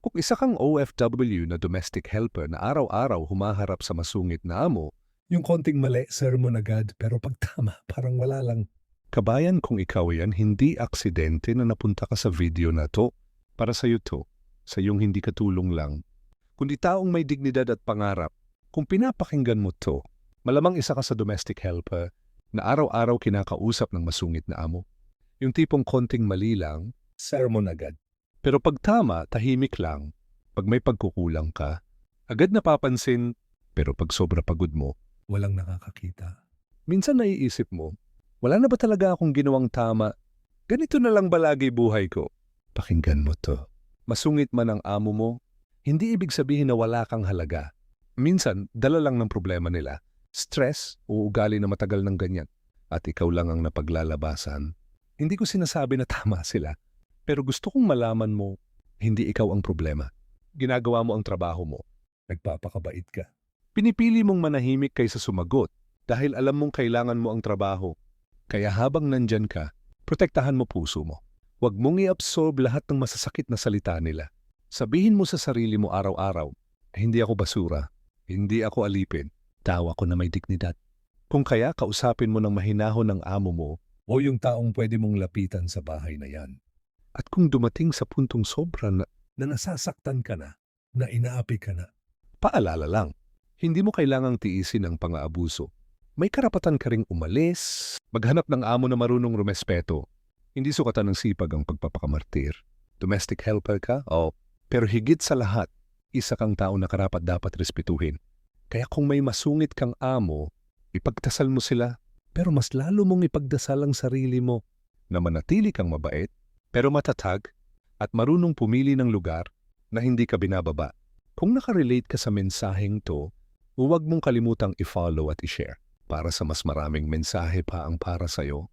Kung isa kang OFW na domestic helper na araw-araw humaharap sa masungit na amo, Yung konting mali, sermon agad, pero 'pag tama, parang wala lang. kabayan kung ikaw yan, hindi aksidente na napunta ka sa video na to. Para sa'yo to, sa iyong hindi katulong lang. Kundi taong may dignidad at pangarap. Kung pinapakinggan mo to, malamang isa ka sa domestic helper na araw-araw kinakausap ng masungit na amo. Yung tipong konting mali lang, Sermon agad. pero pag tama, tahimik lang. Pag may pagkukulang ka, agad napapansin, pero pag sobra pagod mo, Walang nakakakita. minsan naiisip mo, wala na ba talaga akong ginawang tama? Ganito na lang ba lagi buhay ko? Pakinggan mo to. Masungit man ang amo mo, hindi ibig sabihin na wala kang halaga. Minsan, dala lang ng problema nila. Stress o ugali na matagal ng ganyan. At ikaw lang ang napaglalabasan. Hindi ko sinasabi na tama sila. Pero gusto kong malaman mo, hindi ikaw ang problema. Ginagawa mo ang trabaho mo. Nagpapakabait ka. Pinipili mong manahimik kaysa sumagot dahil alam mong kailangan mo ang trabaho. Kaya habang nandyan ka, protektahan mo puso mo. Huwag mong i-absorb lahat ng masasakit na salita nila. Sabihin mo sa sarili mo araw-araw, hindi ako basura, hindi ako alipin, tao ako na may dignidad. Kung kaya kausapin mo ng mahinahon ng amo mo, O yung taong pwede mong lapitan sa bahay na yan, at kung dumating sa puntong sobra na na nasasaktan ka na inaapi ka na. paalala lang, hindi mo kailangang tiisin ang pang-aabuso. May karapatan ka ring umalis, maghanap ng amo na marunong rumespeto. Hindi sukatan ng sipag ang pagpapakamartir. Domestic helper ka? Oo. Pero higit sa lahat, isa kang tao na karapat-dapat respetuhin. Kaya kung may masungit kang amo, ipagdasal mo sila. Pero mas lalo mong ipagdasal ang sarili mo na manatili kang mabait, pero matatag at marunong pumili ng lugar na hindi ka binababa. Kung nakarelate ka sa mensaheng to, huwag mong kalimutang i-follow at i-share para sa mas maraming mensahe pa ang para sa'yo.